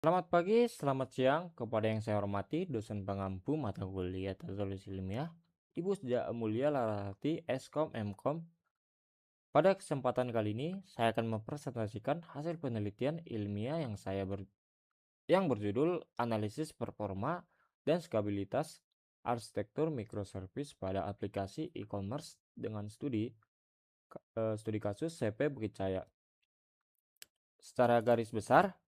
Selamat pagi, selamat siang kepada yang saya hormati, dosen pengampu mata kuliah teknologi ilmiah, Ibu Sejak Mulia Larati, Eskom, Mkom. Pada kesempatan kali ini, saya akan mempresentasikan hasil penelitian ilmiah yang berjudul Analisis Performa dan Skabilitas Arsitektur Microservice pada Aplikasi E-commerce dengan studi kasus CP Bukit Cahaya. Secara garis besar,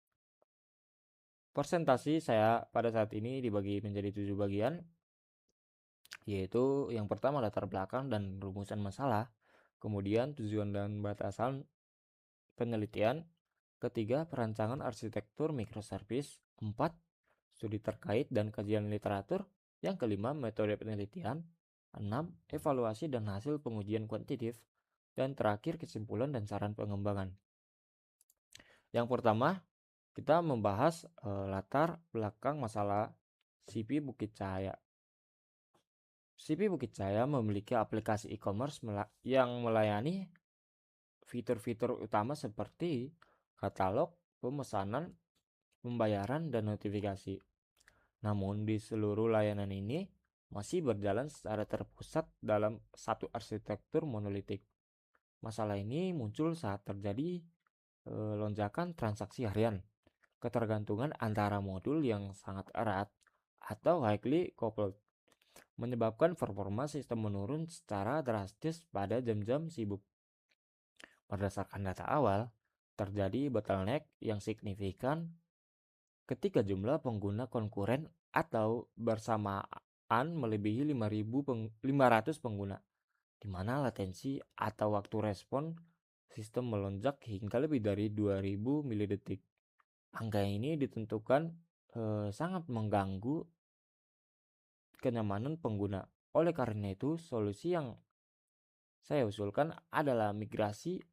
presentasi saya pada saat ini dibagi menjadi 7 bagian, yaitu yang pertama latar belakang dan rumusan masalah, kemudian tujuan dan batasan penelitian, ketiga perancangan arsitektur microservice, empat studi terkait dan kajian literatur, yang kelima metode penelitian, enam evaluasi dan hasil pengujian kuantitatif, dan terakhir kesimpulan dan saran pengembangan. Yang pertama, kita membahas latar belakang masalah CP Bukit Cahaya. CP Bukit Cahaya memiliki aplikasi e-commerce yang melayani fitur-fitur utama seperti katalog, pemesanan, pembayaran, dan notifikasi. Namun di seluruh layanan ini masih berjalan secara terpusat dalam satu arsitektur monolitik. Masalah ini muncul saat terjadi lonjakan transaksi harian, ketergantungan antara modul yang sangat erat atau highly coupled, menyebabkan performa sistem menurun secara drastis pada jam-jam sibuk. Berdasarkan data awal, terjadi bottleneck yang signifikan ketika jumlah pengguna konkuren atau bersamaan melebihi 500 pengguna, di mana latensi atau waktu respon sistem melonjak hingga lebih dari 2000 milidetik. Angka ini ditentukan sangat mengganggu kenyamanan pengguna. Oleh karena itu, solusi yang saya usulkan adalah migrasi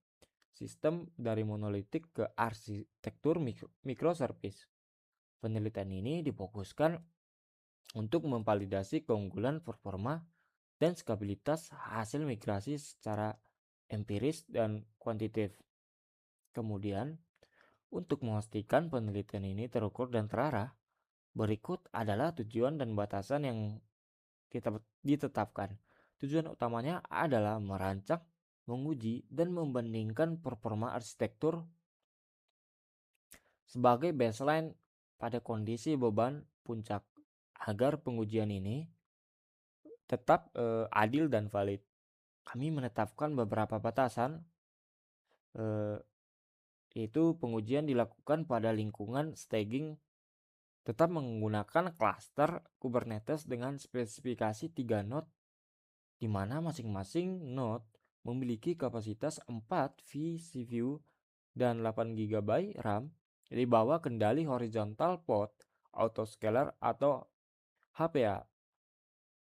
sistem dari monolitik ke arsitektur microservice. Penelitian ini difokuskan untuk memvalidasi keunggulan performa dan skabilitas hasil migrasi secara empiris dan kuantitatif. Kemudian, untuk memastikan penelitian ini terukur dan terarah, berikut adalah tujuan dan batasan yang kita ditetapkan. Tujuan utamanya adalah merancang, menguji, dan membandingkan performa arsitektur sebagai baseline pada kondisi beban puncak agar pengujian ini tetap adil dan valid. Kami menetapkan beberapa batasan, yaitu pengujian dilakukan pada lingkungan staging tetap menggunakan cluster Kubernetes dengan spesifikasi 3 node, di mana masing-masing node memiliki kapasitas 4 vCPU dan 8 GB RAM, di bawah kendali horizontal port autoscaler atau HPA.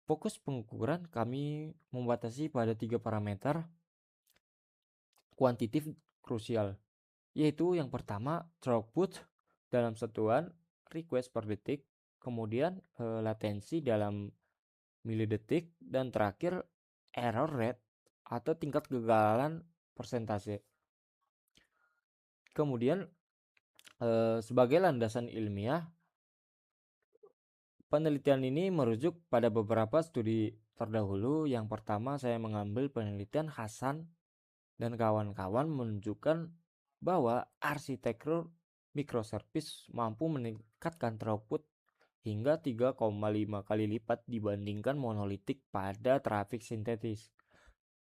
Fokus pengukuran kami membatasi pada 3 parameter kuantitatif krusial, yaitu yang pertama throughput dalam satuan request per detik, kemudian latensi dalam milidetik, dan terakhir error rate atau tingkat kegagalan persentase. Kemudian sebagai landasan ilmiah, penelitian ini merujuk pada beberapa studi terdahulu. Yang pertama, saya mengambil penelitian Hasan dan kawan-kawan menunjukkan bahwa arsitektur microservice mampu meningkatkan throughput hingga 3,5 kali lipat dibandingkan monolitik pada trafik sintetis.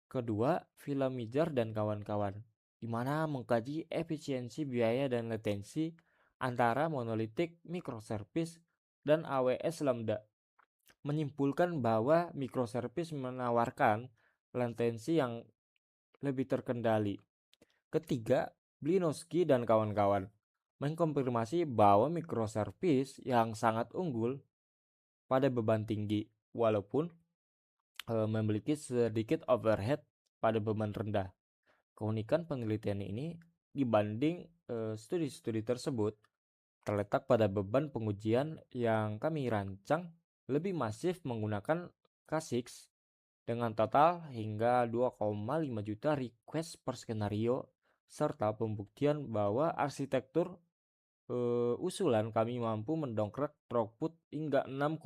Kedua, Vilamijar dan kawan-kawan, di mana mengkaji efisiensi biaya dan latensi antara monolitik microservice dan AWS Lambda, menyimpulkan bahwa microservice menawarkan latensi yang lebih terkendali. Ketiga, Blinowski dan kawan-kawan mengkonfirmasi bahwa microservice yang sangat unggul pada beban tinggi, walaupun memiliki sedikit overhead pada beban rendah. Keunikan penelitian ini dibanding studi-studi tersebut terletak pada beban pengujian yang kami rancang lebih masif menggunakan K6 dengan total hingga 2,5 juta request per skenario, serta pembuktian bahwa arsitektur usulan kami mampu mendongkrak throughput hingga 6,8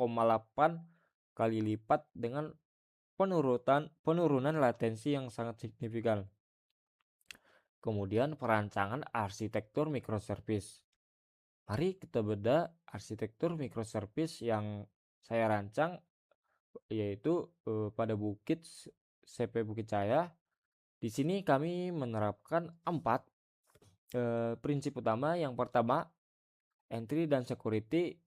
kali lipat dengan penurunan latensi yang sangat signifikan. Kemudian perancangan arsitektur microservice. Mari kita bedah arsitektur microservice yang saya rancang, yaitu pada CP Bukit Cahaya. Di sini kami menerapkan 4 prinsip utama. Yang pertama, entry dan security,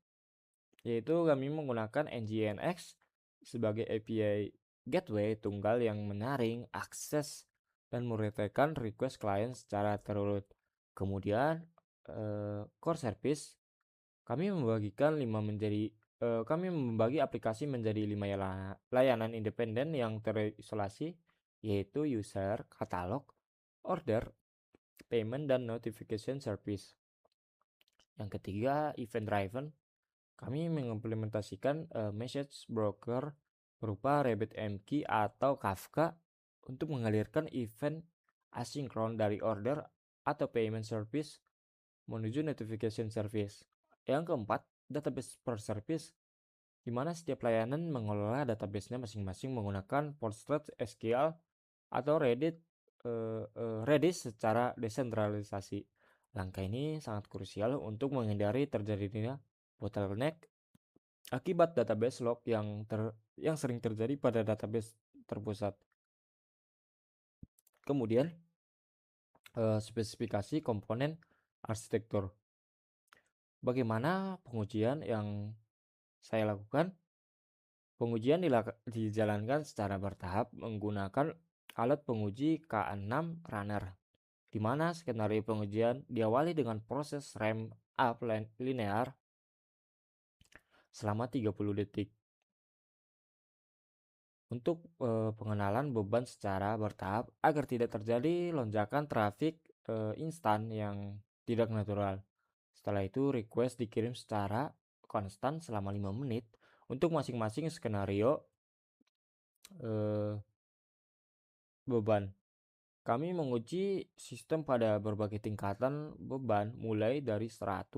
yaitu kami menggunakan Nginx sebagai API gateway tunggal yang menyaring, akses, dan menyelesaikan request klien secara terurut. Kemudian core service, kami membagi aplikasi menjadi 5 layanan independen yang terisolasi, yaitu user, katalog, order, payment, dan notification service. Yang ketiga, event driven. Kami mengimplementasikan message broker berupa RabbitMQ atau Kafka untuk mengalirkan event asinkron dari order atau payment service menuju notification service. Yang keempat, database per service, di mana setiap layanan mengelola database-nya masing-masing menggunakan PostgreSQL atau Redis secara desentralisasi. Langkah ini sangat krusial untuk menghindari terjadinya bottleneck akibat database lock yang sering terjadi pada database terpusat. Kemudian spesifikasi komponen arsitektur. Bagaimana pengujian yang saya lakukan? Pengujian dijalankan secara bertahap menggunakan alat penguji K6 Runner, di mana skenario pengujian diawali dengan proses ramp up linear selama 30 detik. Untuk pengenalan beban secara bertahap agar tidak terjadi lonjakan trafik instan yang tidak natural. Setelah itu request dikirim secara konstan selama 5 menit untuk masing-masing skenario beban. Kami menguji sistem pada berbagai tingkatan beban mulai dari 100,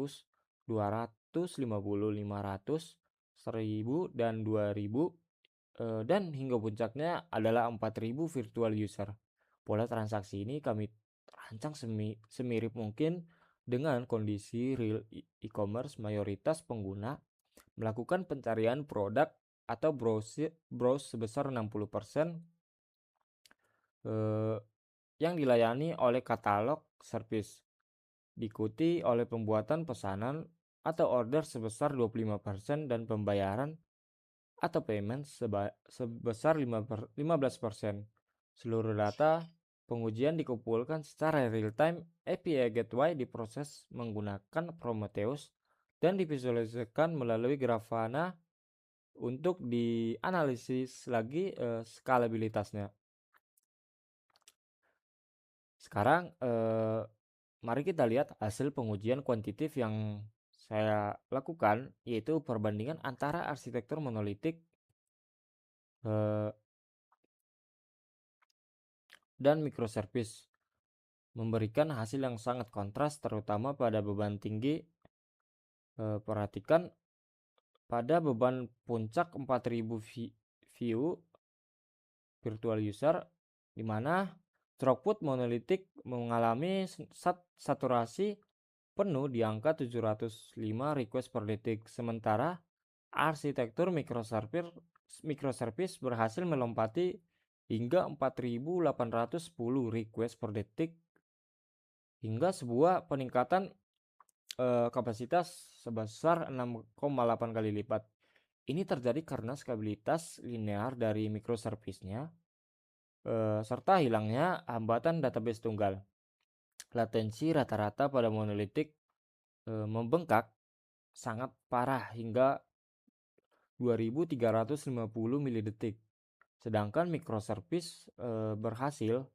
250, 500, 1000, dan 2000, dan hingga puncaknya adalah 4000 virtual user. Pola transaksi ini kami rancang semirip mungkin dengan kondisi real e-commerce. Mayoritas pengguna melakukan pencarian produk atau browse sebesar 60%, yang dilayani oleh katalog service, diikuti oleh pembuatan pesanan atau order sebesar 25% dan pembayaran atau payment sebesar 15%. Seluruh data pengujian dikumpulkan secara real time. API gateway diproses menggunakan Prometheus dan divisualisasikan melalui Grafana untuk dianalisis lagi skalabilitasnya. Sekarang mari kita lihat hasil pengujian kuantitatif yang saya lakukan, yaitu perbandingan antara arsitektur monolitik dan microservice, memberikan hasil yang sangat kontras terutama pada beban tinggi. Perhatikan pada beban puncak 4000 view virtual user, di mana throughput monolitik mengalami saturasi penuh di angka 705 request per detik, sementara arsitektur microservice berhasil melompati hingga 4810 request per detik, hingga sebuah peningkatan kapasitas sebesar 6,8 kali lipat. Ini terjadi karena skabilitas linear dari microservice-nya serta hilangnya hambatan database tunggal. Latensi rata-rata pada monolitik membengkak sangat parah hingga 2350 milidetik, sedangkan microservice berhasil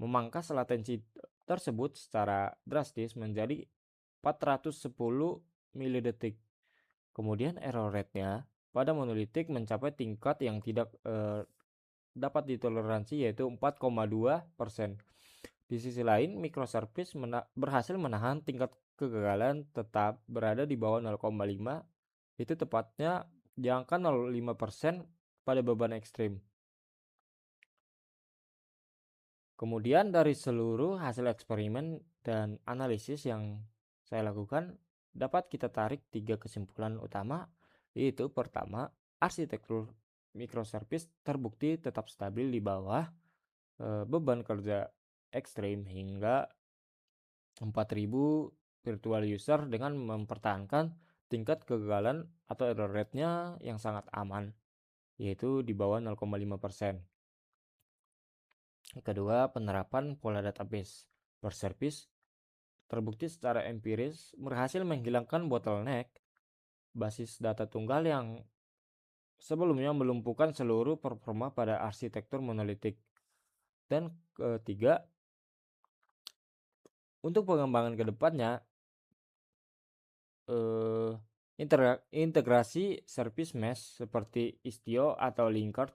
memangkas latensi tersebut secara drastis menjadi 410 milidetik. Kemudian error rate-nya pada monolitik mencapai tingkat yang tidak dapat ditoleransi, yaitu 4,2%. Di sisi lain, microservice berhasil menahan tingkat kegagalan tetap berada di bawah 0,5, itu tepatnya di angka 0,5% pada beban ekstrim. Kemudian dari seluruh hasil eksperimen dan analisis yang saya lakukan, dapat kita tarik 3 kesimpulan utama, yaitu pertama, arsitektur microservice terbukti tetap stabil di bawah beban kerja ekstrim hingga 4.000 virtual user dengan mempertahankan tingkat kegagalan atau error rate-nya yang sangat aman, yaitu di bawah 0,5%. Kedua, penerapan pola database berservis terbukti secara empiris berhasil menghilangkan bottleneck basis data tunggal yang sebelumnya melumpuhkan seluruh performa pada arsitektur monolitik. Dan ketiga, untuk pengembangan ke depannya, eh, integrasi service mesh seperti Istio atau Linkerd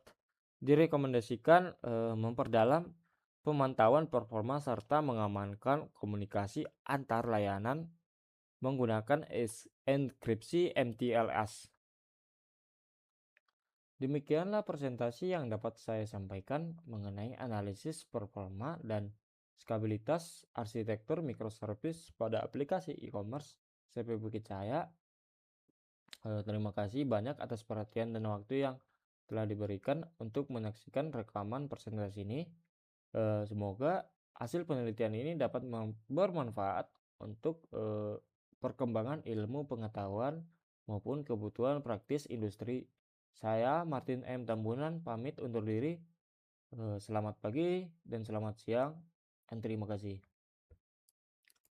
direkomendasikan memperdalam pemantauan performa serta mengamankan komunikasi antar layanan menggunakan enkripsi MTLS. Demikianlah presentasi yang dapat saya sampaikan mengenai analisis performa dan skabilitas arsitektur microservice pada aplikasi e-commerce CP Bukit Cahaya. Terima kasih banyak atas perhatian dan waktu yang telah diberikan untuk menyaksikan rekaman presentasi ini. Semoga hasil penelitian ini dapat bermanfaat untuk perkembangan ilmu pengetahuan maupun kebutuhan praktis industri. Saya Martin M. Tambunan pamit undur diri. Selamat pagi dan selamat siang, dan terima kasih.